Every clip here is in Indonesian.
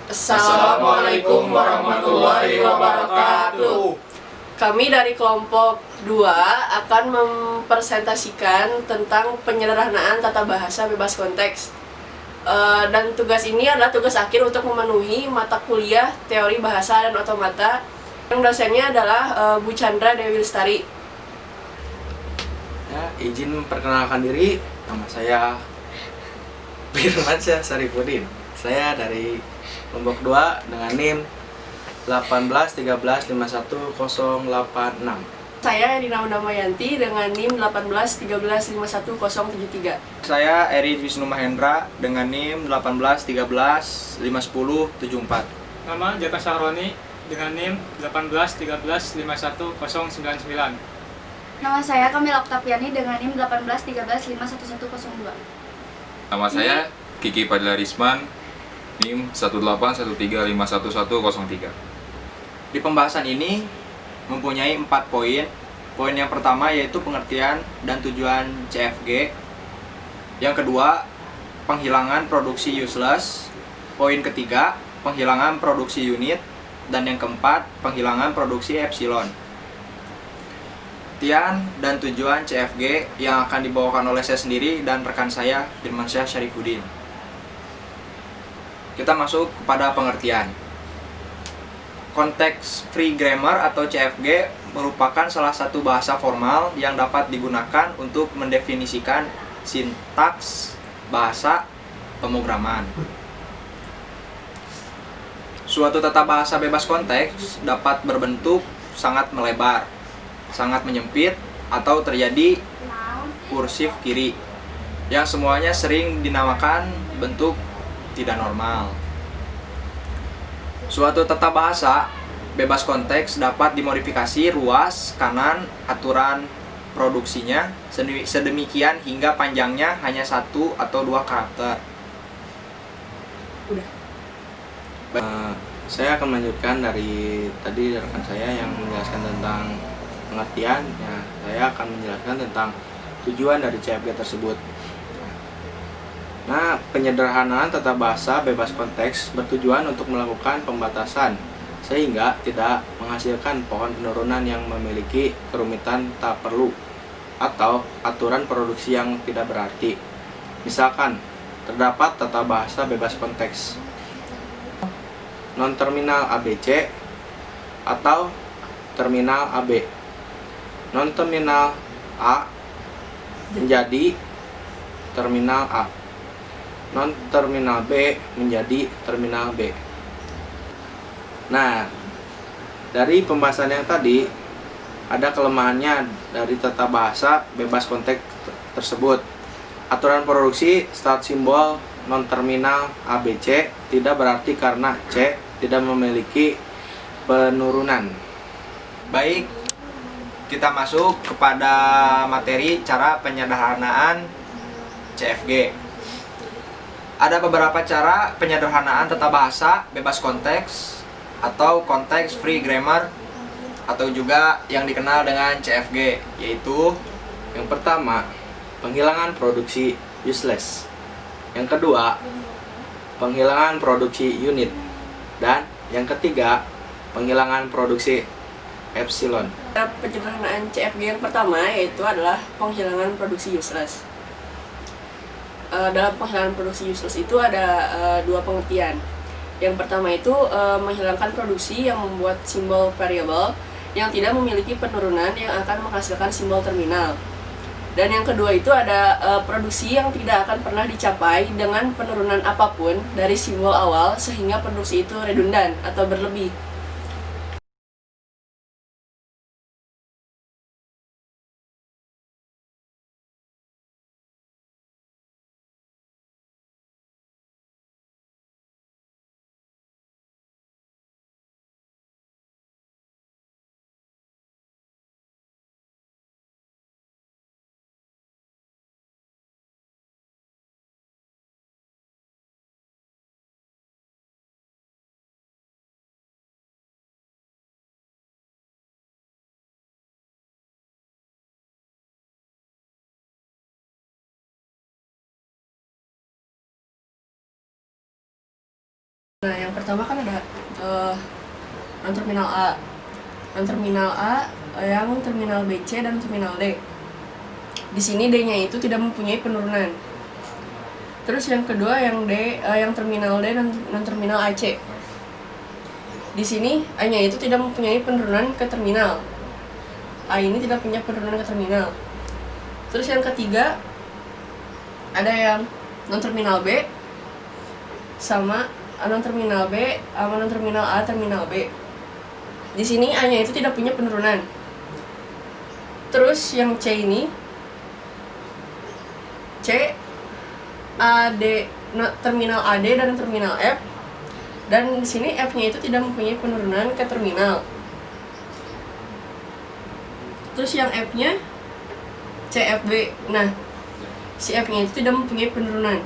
Assalamualaikum warahmatullahi wabarakatuh. Kami dari kelompok 2 akan mempresentasikan tentang penyederhanaan tata bahasa bebas konteks. Dan tugas ini adalah tugas akhir untuk memenuhi mata kuliah teori bahasa dan otomata. Yang dosennya adalah Bu Chandra Dewi Lestari. Ya, izin memperkenalkan diri, nama saya Firmansyah Sarifudin. Saya dari kelompok 2 dengan NIM 181351086. Saya Erina Undamayanti dengan NIM 181351073. Saya Eri Wisnu Mahendra dengan NIM 181351074. Nama Jaka Sahroni dengan NIM 181315199. Nama saya Kamila Oktaviani dengan NIM 181311102. Nama saya Kiki Padilla Risman, NIM 181351103. Di pembahasan ini mempunyai 4 poin. Poin yang pertama yaitu pengertian dan tujuan CFG. Yang kedua, penghilangan produksi useless. Poin ketiga, penghilangan produksi unit. Dan yang keempat, penghilangan produksi epsilon. Pengertian dan tujuan CFG yang akan dibawakan oleh saya sendiri dan rekan saya, Firmansyah Sarifudin. Kita masuk kepada pengertian. Konteks free grammar atau CFG merupakan salah satu bahasa formal yang dapat digunakan untuk mendefinisikan sintaks bahasa pemrograman. Suatu tata bahasa bebas konteks dapat berbentuk sangat melebar, sangat menyempit, atau terjadi kursif kiri, yang semuanya sering dinamakan bentuk tidak normal. Suatu tata bahasa bebas konteks dapat dimodifikasi ruas kanan aturan produksinya sedemikian hingga panjangnya hanya 1 atau 2 karakter. Saya akan melanjutkan dari tadi rekan saya yang menjelaskan tentang pengertian. Ya, saya akan menjelaskan tentang tujuan dari CFG tersebut. Nah, penyederhanaan tata bahasa bebas konteks bertujuan untuk melakukan pembatasan sehingga tidak menghasilkan pohon penurunan yang memiliki kerumitan tak perlu atau aturan produksi yang tidak berarti. Misalkan, terdapat tata bahasa bebas konteks non-terminal ABC atau terminal AB. Non-terminal A menjadi terminal A. Non-terminal B menjadi terminal B. Nah, dari pembahasan yang tadi, ada kelemahannya dari tata bahasa bebas konteks tersebut. Aturan produksi start simbol non-terminal ABC tidak berarti karena C tidak memiliki penurunan. Baik, kita masuk kepada materi cara penyederhanaan CFG. Ada beberapa cara penyederhanaan tata bahasa bebas konteks atau konteks free grammar atau juga yang dikenal dengan CFG, yaitu Yang pertama, penghilangan produksi useless. Yang kedua, penghilangan produksi unit. Dan yang ketiga, penghilangan produksi epsilon. Penyederhanaan CFG yang pertama yaitu adalah penghilangan produksi useless. Dalam penghilangan produksi useless itu ada 2 pengertian. Yang pertama itu menghilangkan produksi yang membuat simbol variabel yang tidak memiliki penurunan yang akan menghasilkan simbol terminal. Dan yang kedua itu ada produksi yang tidak akan pernah dicapai dengan penurunan apapun dari simbol awal sehingga produksi itu redundan atau berlebih. Nah, yang pertama kan ada non-terminal A. Non-terminal A yang terminal BC dan terminal D. Di sini D-nya itu tidak mempunyai penurunan. Terus yang kedua yang D, yang terminal D dan non-terminal AC. Di sini A-nya itu tidak mempunyai penurunan ke terminal. A ini tidak punya penurunan ke terminal. Terus yang ketiga ada yang non-terminal B sama non-terminal B sama non-terminal A terminal B. Di sini A-nya itu tidak punya penurunan. Terus yang C ini C AD terminal AD dan terminal F, dan di sini F-nya itu tidak mempunyai penurunan ke terminal. Terus yang F-nya CFB. Nah, si F-nya itu tidak mempunyai penurunan.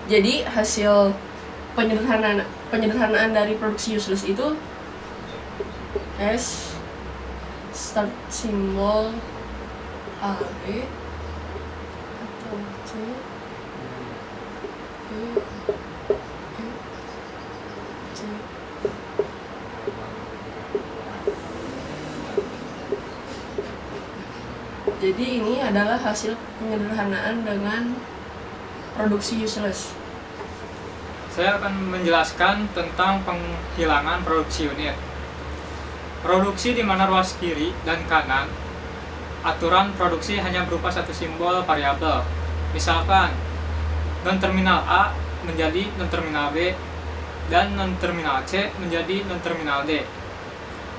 Jadi hasil penyederhanaan dari produksi useless itu S start symbol AB atau C E F C. Jadi ini adalah hasil penyederhanaan dengan produksi useless. Saya akan menjelaskan tentang penghilangan produksi unit. Produksi di mana ruas kiri dan kanan, aturan produksi hanya berupa satu simbol variabel. Misalkan, non-terminal A menjadi non-terminal B, dan non-terminal C menjadi non-terminal D.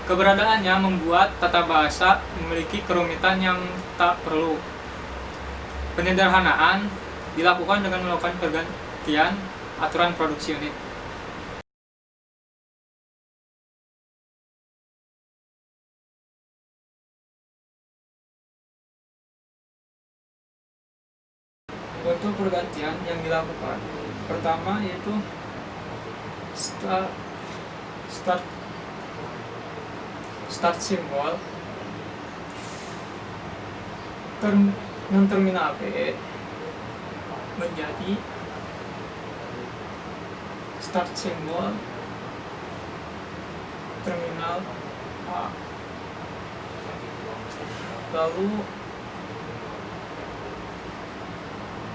Keberadaannya membuat tata bahasa memiliki kerumitan yang tak perlu. Penyederhanaan dilakukan dengan melakukan pergantian aturan produksi unit. Untuk pergantian yang dilakukan, pertama yaitu start symbol non-terminal B menjadi start symbol terminal A. Lalu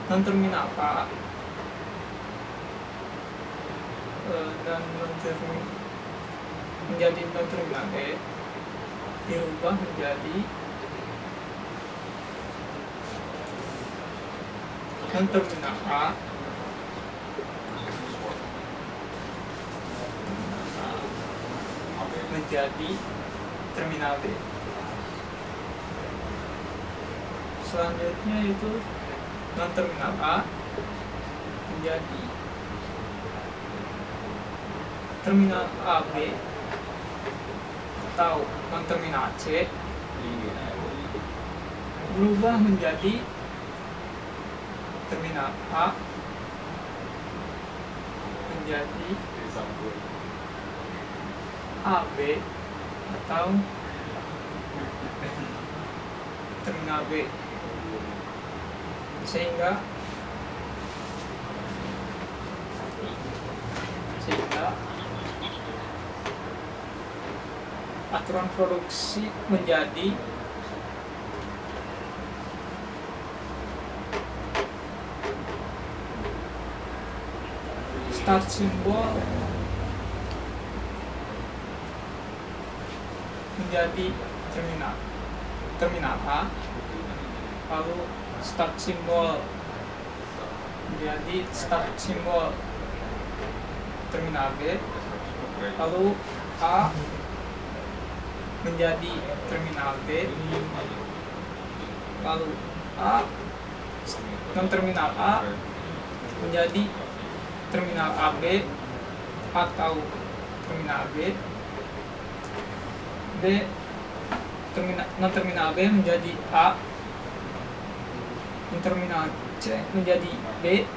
non-terminal A dan menjadi non-terminal B dirubah menjadi non-terminal A menjadi terminal B. Selanjutnya itu non-terminal A menjadi terminal AB atau non-terminal C berubah menjadi terminal A menjadi AB atau terminal B, sehingga aturan produksi menjadi start symbol menjadi terminal A, lalu start symbol menjadi start symbol terminal B, lalu A menjadi terminal B, lalu A non-terminal A menjadi terminal AB atau terminal B, non-terminal B menjadi A, non-terminal C menjadi B,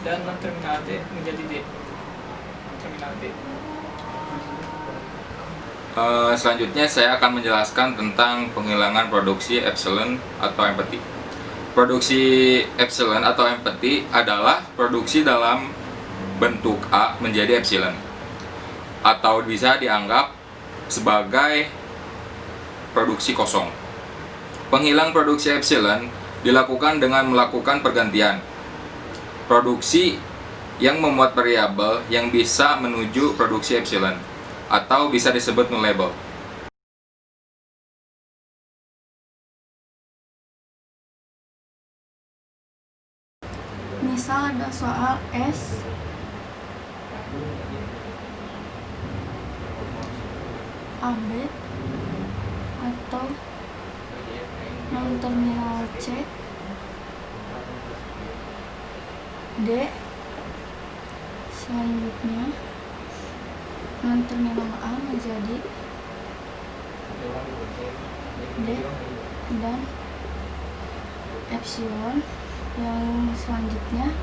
dan non-terminal D menjadi D, terminal D. Selanjutnya saya akan menjelaskan tentang penghilangan produksi epsilon atau empty. Produksi epsilon atau empty adalah produksi dalam bentuk A menjadi epsilon, atau bisa dianggap sebagai produksi kosong. Penghilang produksi epsilon dilakukan dengan melakukan pergantian produksi yang memuat variabel yang bisa menuju produksi epsilon, atau bisa disebut nullable. Misal ada soal S AB atau non terminal C D, selanjutnya non terminal A menjadi D dan epsilon, yang selanjutnya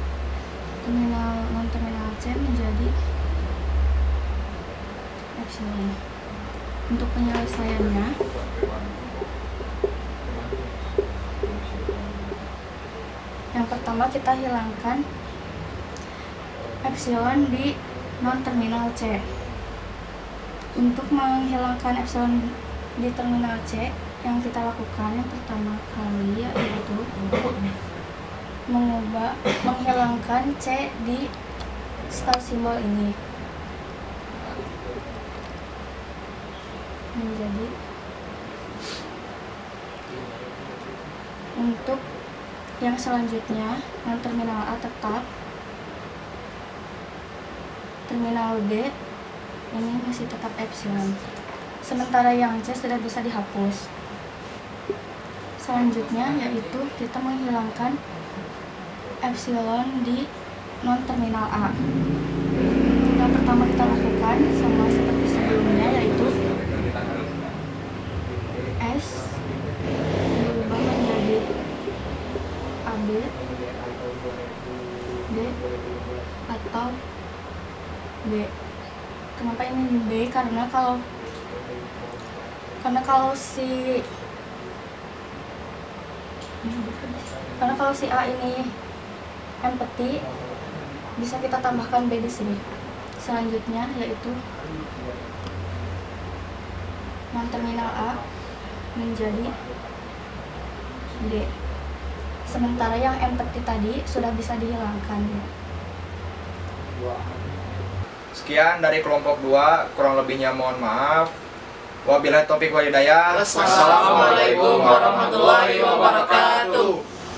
non terminal C menjadi epsilon. Untuk penyelesaiannya, yang pertama kita hilangkan epsilon di non terminal C. Untuk menghilangkan epsilon di terminal C, yang kita lakukan yang pertama kali yaitu menghilangkan C di star simbol ini menjadi, untuk yang selanjutnya non terminal A tetap, terminal D ini masih tetap epsilon, sementara yang C sudah bisa dihapus. Selanjutnya yaitu kita menghilangkan epsilon di non terminal A. Yang pertama kita lakukan sama seperti sebelumnya, yaitu S berubah menjadi AB, D atau B. Kenapa ini B? Karena kalau si A ini empty, bisa kita tambahkan B di sini. Selanjutnya yaitu non terminal A menjadi D. Sementara yang empty tadi sudah bisa dihilangkan. Sekian dari kelompok 2, kurang lebihnya mohon maaf. Wabillahi taufiq wal hidayah. Wassalamualaikum warahmatullahi wabarakatuh.